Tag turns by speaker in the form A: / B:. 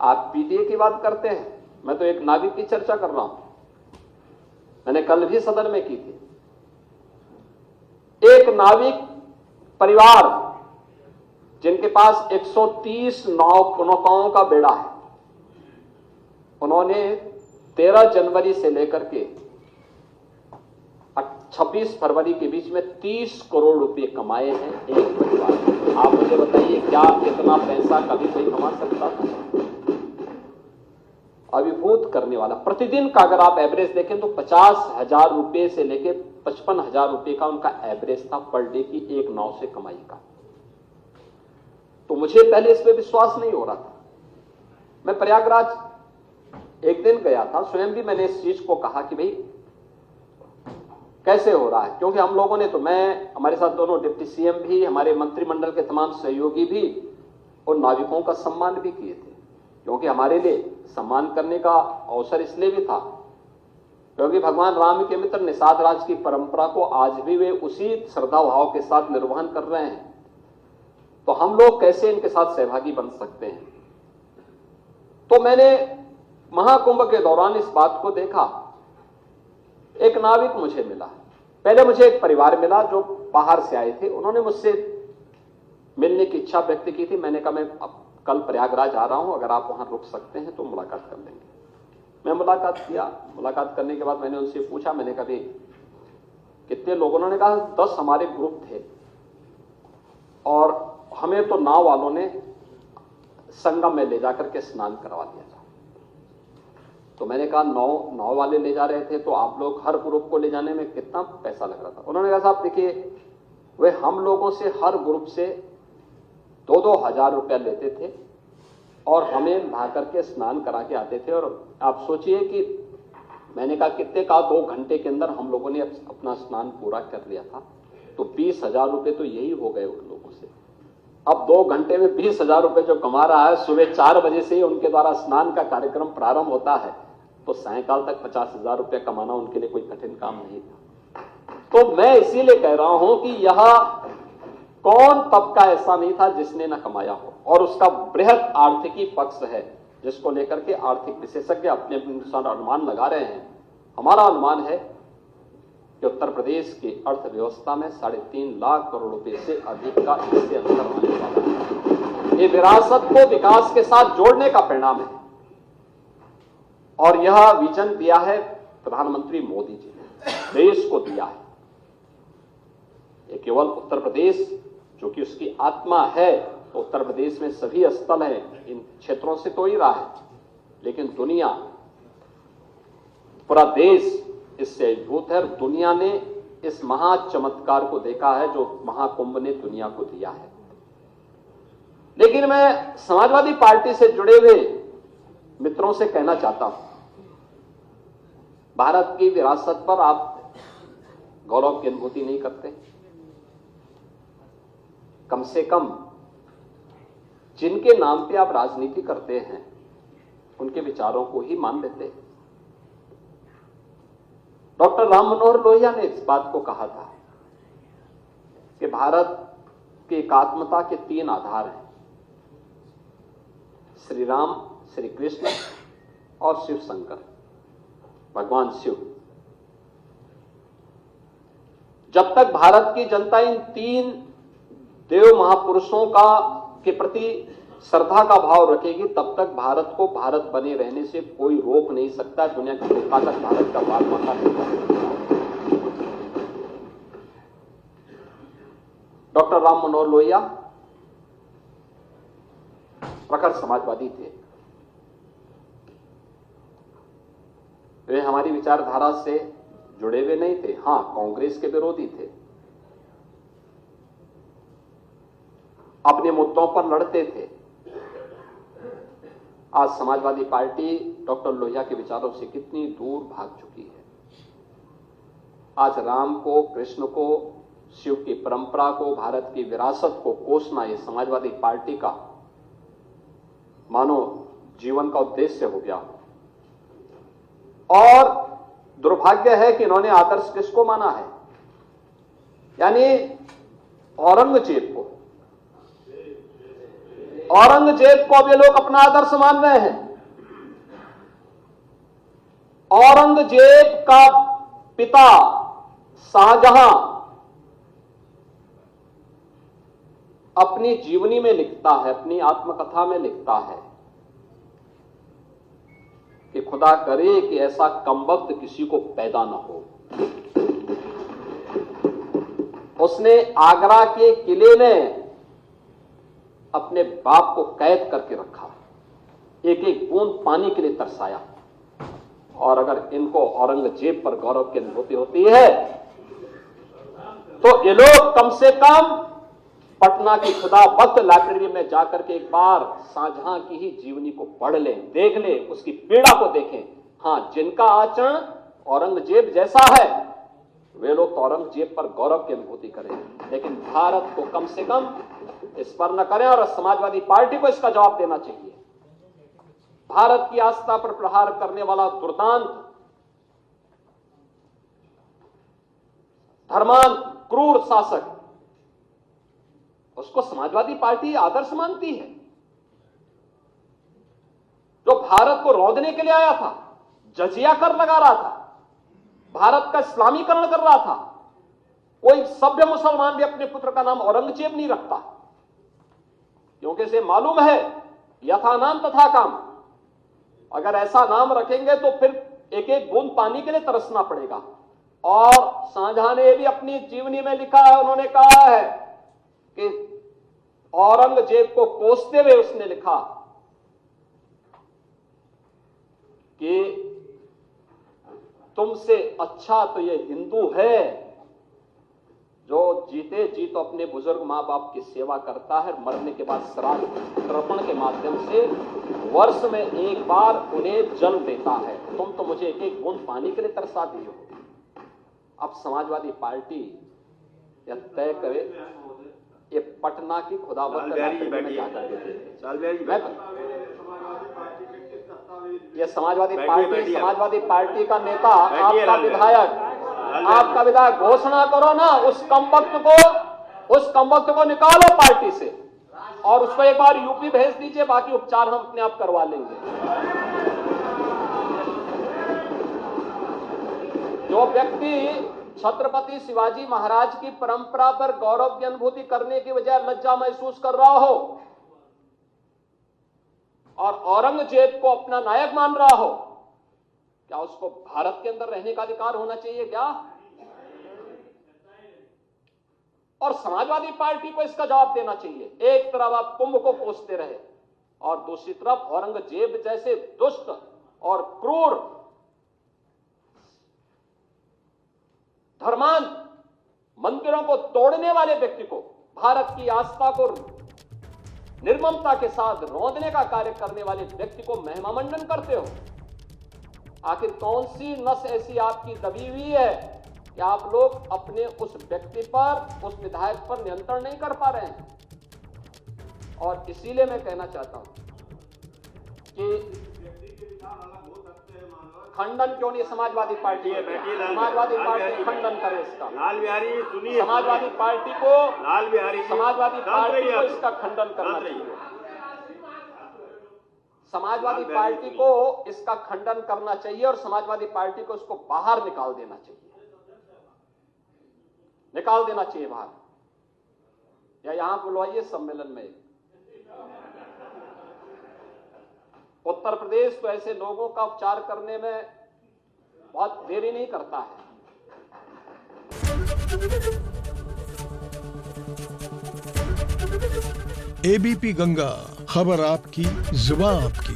A: आप पीटीए की बात करते हैं, मैं तो एक नाविक की चर्चा कर रहा हूं। मैंने कल भी सदन में की थी। एक नाविक परिवार जिनके पास 130 नौकाओं का बेड़ा है, उन्होंने 13 जनवरी से लेकर के 26 फरवरी के बीच में 30 करोड़ रुपए कमाए हैं एक परिवार। आप मुझे बताइए, क्या इतना पैसा कभी कोई कमा सकता था? अभिभूत करने वाला। प्रतिदिन का अगर आप एवरेज देखें तो 50,000 रुपए से लेके 55,000 रुपए का उनका एवरेज था पर डे की एक नाव से कमाई का। तो मुझे पहले इस पर विश्वास नहीं हो रहा था। मैं प्रयागराज एक दिन गया था, स्वयं भी मैंने इस चीज को कहा कि भाई कैसे हो रहा है, क्योंकि हम लोगों ने तो, मैं, हमारे साथ दोनों डिप्टी सीएम भी, हमारे मंत्रिमंडल के तमाम सहयोगी भी और नाविकों का सम्मान भी किए थे, क्योंकि हमारे लिए सम्मान करने का अवसर इसलिए भी था क्योंकि भगवान राम के मित्र निषाद राज की परंपरा को आज भी वे उसी श्रद्धा भाव के साथ निर्वहन कर रहे हैं। तो हम लोग कैसे इनके साथ सहभागी बन सकते हैं? तो मैंने महाकुंभ के दौरान इस बात को देखा। एक नाविक मुझे मिला, पहले मुझे एक परिवार मिला जो बाहर से आए थे। उन्होंने मुझसे मिलने की इच्छा व्यक्त की थी। मैंने कहा मैं कल प्रयागराज आ रहा हूं, अगर आप वहां रुक सकते हैं तो मुलाकात कर लेंगे। मैं मुलाकात किया। मुलाकात करने के बाद मैंने उनसे पूछा, मैंने कहा कितने लोग? उन्होंने कहा 10 हमारे ग्रुप थे और हमें तो नाव वालों ने संगम में ले जाकर के स्नान करवा दिया था। तो मैंने कहा नाव वाले ले जा रहे थे तो आप लोग हर ग्रुप को ले जाने में कितना पैसा लग रहा था? उन्होंने कहा साहब देखिए, वे हम लोगों से हर ग्रुप से 2-2 हजार रुपया लेते थे और हमें नहा करके स्नान करा के आते थे। और आप सोचिए कि मैंने कहा कितने का, 2 घंटे के अंदर हम लोगों ने अपना स्नान पूरा कर लिया था। तो 20,000 रुपये तो यही हो गए उन लोगों से। अब 2 घंटे में 20,000 रुपये जो कमा रहा है, सुबह 4 बजे से ही उनके द्वारा स्नान का कार्यक्रम प्रारंभ होता है, तो सायंकाल तक 50,000 रुपये कमाना उनके लिए कोई कठिन काम नहीं था। तो मैं इसीलिए कह रहा हूं कि यह कौन तबका ऐसा नहीं था जिसने न कमाया हो, और उसका बृहद आर्थिकी पक्ष है जिसको लेकर के आर्थिक विशेषज्ञ अपने अनुसार अनुमान लगा रहे हैं। हमारा अनुमान है कि उत्तर प्रदेश की अर्थव्यवस्था में 3.5 लाख करोड़ रुपए से अधिक का इससे अंतर आने वाला है। ये विरासत को विकास के साथ जोड़ने का परिणाम है और यह विजन दिया है प्रधानमंत्री मोदी जी ने, देश को दिया है। ये केवल उत्तर प्रदेश जो कि उसकी आत्मा है, तो उत्तर प्रदेश में सभी स्थल हैं, इन क्षेत्रों से तो ही रहा है, लेकिन दुनिया, पूरा देश इससे अभिभूत है। दुनिया ने इस महा चमत्कार को देखा है जो महाकुंभ ने दुनिया को दिया है। लेकिन मैं समाजवादी पार्टी से जुड़े हुए मित्रों से कहना चाहता हूं, भारत की विरासत पर आप गौरव की अनुभूति नहीं करते? कम से कम जिनके नाम पे आप राजनीति करते हैं उनके विचारों को ही मान लेते। डॉक्टर राम मनोहर लोहिया ने इस बात को कहा था कि भारत की एकात्मता के 3 आधार हैं, श्री राम, श्री कृष्ण और शिव शंकर, भगवान शिव। जब तक भारत की जनता इन 3 देव महापुरुषों के प्रति श्रद्धा का भाव रखेगी, तब तक भारत को भारत बने रहने से कोई रोक नहीं सकता। दुनिया की ताकत भारत का बाल माता है। डॉक्टर राम मनोहर लोहिया प्रखर समाजवादी थे। वे हमारी विचारधारा से जुड़े हुए नहीं थे, हां कांग्रेस के विरोधी थे, अपने मुद्दों पर लड़ते थे। आज समाजवादी पार्टी डॉक्टर लोहिया के विचारों से कितनी दूर भाग चुकी है। आज राम को, कृष्ण को, शिव की परंपरा को, भारत की विरासत को कोसना ये समाजवादी पार्टी का मानो जीवन का उद्देश्य हो गया। और दुर्भाग्य है कि इन्होंने आदर्श किसको माना है? यानी औरंगजेब को। औरंगजेब को अब ये लोग अपना आदर्श मान रहे हैं। औरंगजेब का पिता शाहजहां अपनी जीवनी में लिखता है, अपनी आत्मकथा में लिखता है कि खुदा करे कि ऐसा कमबख्त किसी को पैदा न हो। उसने आगरा के किले में अपने बाप को कैद करके रखा, एक एक बूंद पानी के लिए तरसाया। और अगर इनको औरंगजेब पर गौरव की अनुभूति होती है तो ये लोग कम से कम पटना की खुदाबख्त लाइब्रेरी में जाकर के एक बार शाहजहां की ही जीवनी को पढ़ लें, देख लें, उसकी पीड़ा को देखें। हां, जिनका आचरण औरंगजेब जैसा है वे लोग तो औरंगजेब पर गौरव की अनुभूति करें, लेकिन भारत को कम से कम इस पर न करें। और समाजवादी पार्टी को इसका जवाब देना चाहिए। भारत की आस्था पर प्रहार करने वाला दुर्दांत, धर्मांत, क्रूर शासक, उसको समाजवादी पार्टी आदर्श मानती है। जो भारत को रौंदने के लिए आया था, जजिया कर लगा रहा था, भारत का इस्लामीकरण कर रहा था। कोई सभ्य मुसलमान भी अपने पुत्र का नाम औरंगजेब नहीं रखता, क्योंकि इसे मालूम है यथा नाम तथा काम। अगर ऐसा नाम रखेंगे तो फिर एक एक बूंद पानी के लिए तरसना पड़ेगा। और शाहजहां ने भी अपनी जीवनी में लिखा है, उन्होंने कहा है कि औरंगजेब को कोसते हुए उसने लिखा कि तुमसे अच्छा तो ये हिंदू है जो जीते जी तो अपने बुजुर्ग मां बाप की सेवा करता है, मरने के बाद श्राद्ध तर्पण के माध्यम से वर्ष में एक बार उन्हें जल देता है। तुम तो मुझे एक एक बूंद पानी के लिए तरसा दी हो। अब समाजवादी पार्टी यह तय करे ये पटना की खुदाबख्त में जाकर ये समाजवादी पार्टी का नेता, आपका विधायक घोषणा करो ना, उस कमबख्त को निकालो पार्टी से और उसको एक बार यूपी भेज दीजिए, बाकी उपचार हम अपने आप करवा लेंगे। जो व्यक्ति छत्रपति शिवाजी महाराज की परंपरा पर गौरव की अनुभूति करने की बजाय लज्जा महसूस कर रहा हो और औरंगजेब को अपना नायक मान रहा हो, क्या उसको भारत के अंदर रहने का अधिकार होना चाहिए क्या? और समाजवादी पार्टी को इसका जवाब देना चाहिए। एक तरफ आप कुंभ को कोसते रहे और दूसरी तरफ औरंगजेब जैसे दुष्ट और क्रूर, धर्मांत, मंदिरों को तोड़ने वाले व्यक्ति को, भारत की आस्था को निर्ममता के साथ रौंदने का कार्य करने वाले व्यक्ति को महिमामंडन करते हो। आखिर कौन सी नस ऐसी आपकी दबी हुई है कि आप लोग अपने उस व्यक्ति पर, उस विधायक पर नियंत्रण नहीं कर पा रहे हैं? और इसीलिए मैं कहना चाहता हूं कि खंडन क्यों नहीं समाजवादी पार्टी है? समाजवादी पार्टी खंडन करे इसका।
B: लाल बिहारी सुनिए,
A: समाजवादी पार्टी को इसका खंडन करना चाहिए। समाजवादी पार्टी को इसका खंडन करना चाहिए और समाजवादी पार्टी को इसको बाहर निकाल देना चाहिए, बाहर, या यहां बुलवाइए सम्मेलन में। उत्तर प्रदेश तो ऐसे लोगों का उपचार करने में बहुत देरी नहीं करता है।
C: एबीपी गंगा, खबर आपकी, जुबान आपकी।